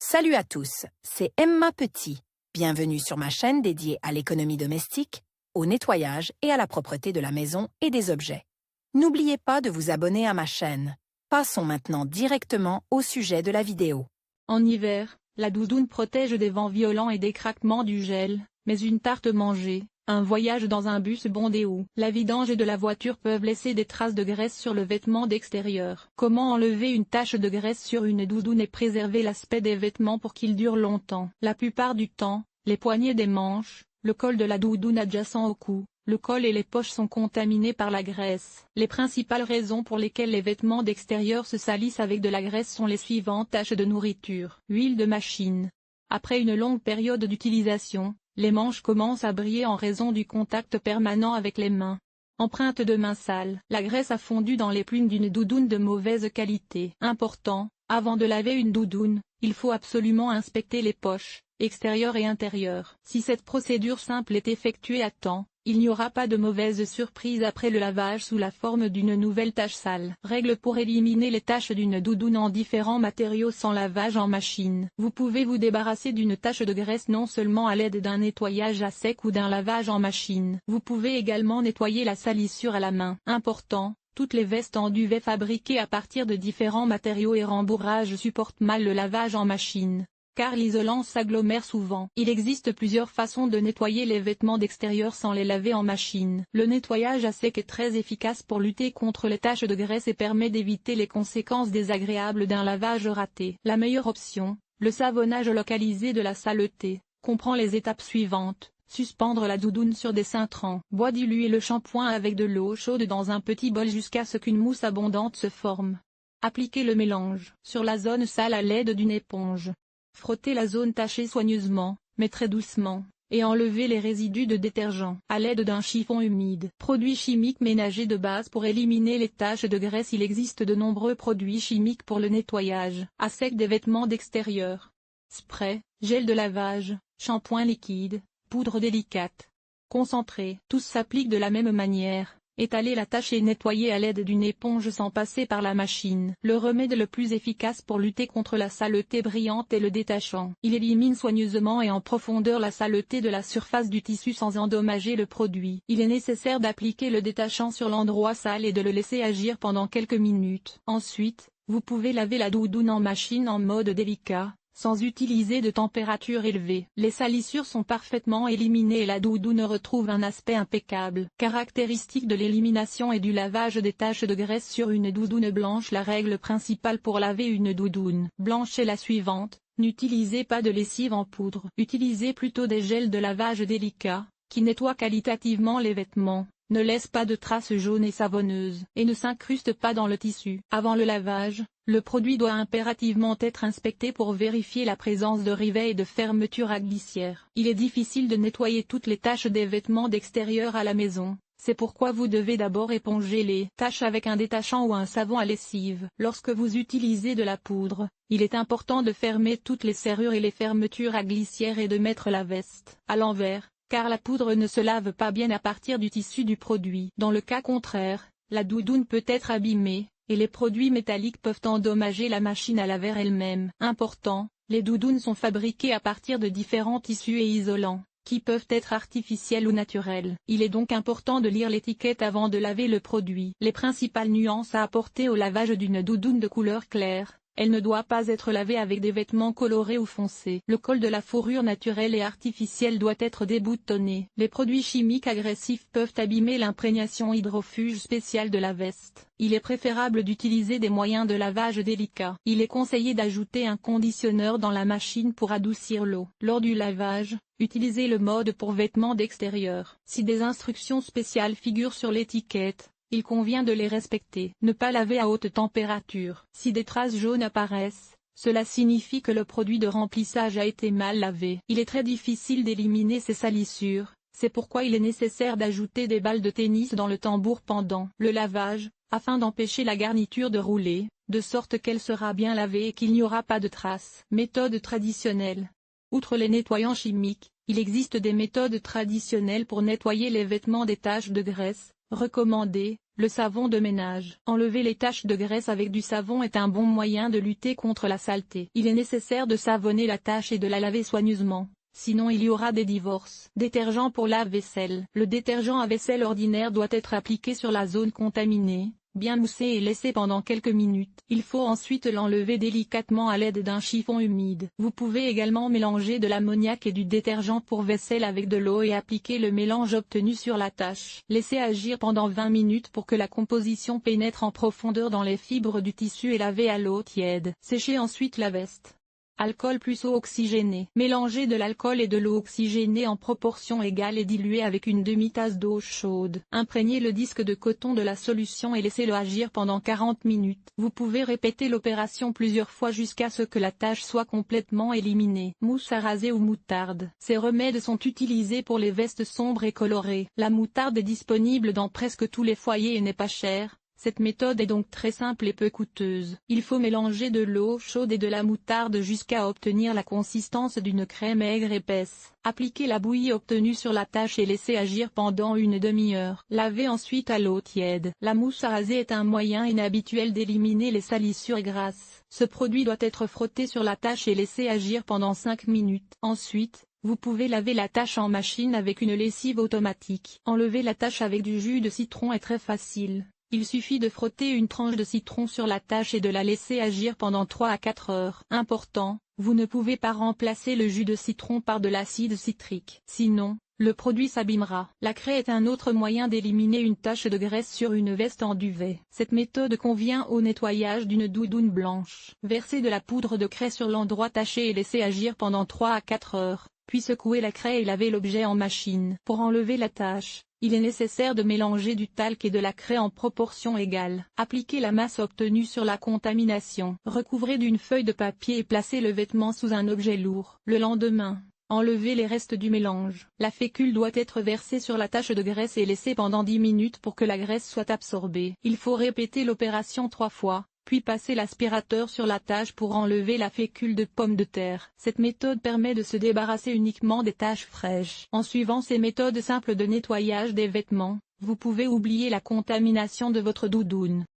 Salut à tous, c'est Emma Petit. Bienvenue sur ma chaîne dédiée à l'économie domestique, au nettoyage et à la propreté de la maison et des objets. N'oubliez pas de vous abonner à ma chaîne. Passons maintenant directement au sujet de la vidéo. En hiver, la doudoune protège des vents violents et des craquements du gel, mais une tarte mangée, un voyage dans un bus bondé ou la vidange de la voiture peuvent laisser des traces de graisse sur le vêtement d'extérieur. Comment enlever une tache de graisse sur une doudoune et préserver l'aspect des vêtements pour qu'ils durent longtemps? La plupart du temps, les poignées des manches, le col de la doudoune adjacent au cou, le col et les poches sont contaminés par la graisse. Les principales raisons pour lesquelles les vêtements d'extérieur se salissent avec de la graisse sont les suivantes: taches de nourriture, huile de machine. Après une longue période d'utilisation, les manches commencent à briller en raison du contact permanent avec les mains. Empreinte de mains sales. La graisse a fondu dans les plumes d'une doudoune de mauvaise qualité. Important, avant de laver une doudoune, il faut absolument inspecter les poches, extérieures et intérieures. Si cette procédure simple est effectuée à temps, il n'y aura pas de mauvaise surprise après le lavage sous la forme d'une nouvelle tache sale. Règle pour éliminer les taches d'une doudoune en différents matériaux sans lavage en machine. Vous pouvez vous débarrasser d'une tache de graisse non seulement à l'aide d'un nettoyage à sec ou d'un lavage en machine. Vous pouvez également nettoyer la salissure à la main. Important, toutes les vestes en duvet fabriquées à partir de différents matériaux et rembourrages supportent mal le lavage en machine, car l'isolant s'agglomère souvent. Il existe plusieurs façons de nettoyer les vêtements d'extérieur sans les laver en machine. Le nettoyage à sec est très efficace pour lutter contre les taches de graisse et permet d'éviter les conséquences désagréables d'un lavage raté. La meilleure option, le savonnage localisé de la saleté, comprend les étapes suivantes. Suspendre la doudoune sur des cintrants. Bois diluer le shampoing avec de l'eau chaude dans un petit bol jusqu'à ce qu'une mousse abondante se forme. Appliquer le mélange sur la zone sale à l'aide d'une éponge. Frotter la zone tachée soigneusement, mais très doucement, et enlever les résidus de détergent à l'aide d'un chiffon humide. Produits chimiques ménagers de base pour éliminer les taches de graisse. Il existe de nombreux produits chimiques pour le nettoyage à sec des vêtements d'extérieur. Spray, gel de lavage, shampoing liquide, poudre délicate, concentré. Tous s'appliquent de la même manière. Étaler la tache et nettoyer à l'aide d'une éponge sans passer par la machine. Le remède le plus efficace pour lutter contre la saleté brillante est le détachant. Il élimine soigneusement et en profondeur la saleté de la surface du tissu sans endommager le produit. Il est nécessaire d'appliquer le détachant sur l'endroit sale et de le laisser agir pendant quelques minutes. Ensuite, vous pouvez laver la doudoune en machine en mode délicat, sans utiliser de température élevée. Les salissures sont parfaitement éliminées et la doudoune retrouve un aspect impeccable. Caractéristique de l'élimination et du lavage des taches de graisse sur une doudoune blanche. La règle principale pour laver une doudoune blanche est la suivante: n'utilisez pas de lessive en poudre. Utilisez plutôt des gels de lavage délicats, qui nettoient qualitativement les vêtements, ne laissent pas de traces jaunes et savonneuses, et ne s'incrustent pas dans le tissu. Avant le lavage, le produit doit impérativement être inspecté pour vérifier la présence de rivets et de fermetures à glissière. Il est difficile de nettoyer toutes les taches des vêtements d'extérieur à la maison, c'est pourquoi vous devez d'abord éponger les taches avec un détachant ou un savon à lessive. Lorsque vous utilisez de la poudre, il est important de fermer toutes les serrures et les fermetures à glissière et de mettre la veste à l'envers, car la poudre ne se lave pas bien à partir du tissu du produit. Dans le cas contraire, la doudoune peut être abîmée, et les produits métalliques peuvent endommager la machine à laver elle-même. Important, les doudounes sont fabriquées à partir de différents tissus et isolants, qui peuvent être artificiels ou naturels. Il est donc important de lire l'étiquette avant de laver le produit. Les principales nuances à apporter au lavage d'une doudoune de couleur claire: elle ne doit pas être lavée avec des vêtements colorés ou foncés. Le col de la fourrure naturelle et artificielle doit être déboutonné. Les produits chimiques agressifs peuvent abîmer l'imprégnation hydrofuge spéciale de la veste. Il est préférable d'utiliser des moyens de lavage délicats. Il est conseillé d'ajouter un conditionneur dans la machine pour adoucir l'eau. Lors du lavage, utilisez le mode pour vêtements d'extérieur. Si des instructions spéciales figurent sur l'étiquette, il convient de les respecter. Ne pas laver à haute température. Si des traces jaunes apparaissent, cela signifie que le produit de remplissage a été mal lavé. Il est très difficile d'éliminer ces salissures, c'est pourquoi il est nécessaire d'ajouter des balles de tennis dans le tambour pendant le lavage, afin d'empêcher la garniture de rouler, de sorte qu'elle sera bien lavée et qu'il n'y aura pas de traces. Méthode traditionnelle. Outre les nettoyants chimiques, il existe des méthodes traditionnelles pour nettoyer les vêtements des taches de graisse, recommandées, Le savon de ménage. Enlever les taches de graisse avec du savon est un bon moyen de lutter contre la saleté. Il est nécessaire de savonner la tache et de la laver soigneusement. Sinon il y aura des divorces. Détergent pour lave-vaisselle. Le détergent à vaisselle ordinaire doit être appliqué sur la zone contaminée, bien moussé et laissé pendant quelques minutes. Il faut ensuite l'enlever délicatement à l'aide d'un chiffon humide. Vous pouvez également mélanger de l'ammoniac et du détergent pour vaisselle avec de l'eau et appliquer le mélange obtenu sur la tache. Laissez agir pendant 20 minutes pour que la composition pénètre en profondeur dans les fibres du tissu et laver à l'eau tiède. Séchez ensuite la veste. Alcool plus eau oxygénée. Mélangez de l'alcool et de l'eau oxygénée en proportion égale et diluez avec une demi-tasse d'eau chaude. Imprégnez le disque de coton de la solution et laissez-le agir pendant 40 minutes. Vous pouvez répéter l'opération plusieurs fois jusqu'à ce que la tache soit complètement éliminée. Mousse à raser ou moutarde. Ces remèdes sont utilisés pour les vestes sombres et colorées. La moutarde est disponible dans presque tous les foyers et n'est pas chère. Cette méthode est donc très simple et peu coûteuse. Il faut mélanger de l'eau chaude et de la moutarde jusqu'à obtenir la consistance d'une crème aigre épaisse. Appliquez la bouillie obtenue sur la tache et laissez agir pendant une demi-heure. Lavez ensuite à l'eau tiède. La mousse à raser est un moyen inhabituel d'éliminer les salissures grasses. Ce produit doit être frotté sur la tache et laissé agir pendant 5 minutes. Ensuite, vous pouvez laver la tache en machine avec une lessive automatique. Enlever la tache avec du jus de citron est très facile. Il suffit de frotter une tranche de citron sur la tache et de la laisser agir pendant 3 à 4 heures. Important, vous ne pouvez pas remplacer le jus de citron par de l'acide citrique. Sinon, le produit s'abîmera. La craie est un autre moyen d'éliminer une tache de graisse sur une veste en duvet. Cette méthode convient au nettoyage d'une doudoune blanche. Versez de la poudre de craie sur l'endroit taché et laissez agir pendant 3 à 4 heures. Puis secouez la craie et lavez l'objet en machine. Pour enlever la tache, il est nécessaire de mélanger du talc et de la craie en proportion égale. Appliquez la masse obtenue sur la contamination. Recouvrez d'une feuille de papier et placez le vêtement sous un objet lourd. Le lendemain, enlevez les restes du mélange. La fécule doit être versée sur la tache de graisse et laissée pendant 10 minutes pour que la graisse soit absorbée. Il faut répéter l'opération 3 fois. Puis passer l'aspirateur sur la tache pour enlever la fécule de pomme de terre. Cette méthode permet de se débarrasser uniquement des taches fraîches. En suivant ces méthodes simples de nettoyage des vêtements, vous pouvez oublier la contamination de votre doudoune.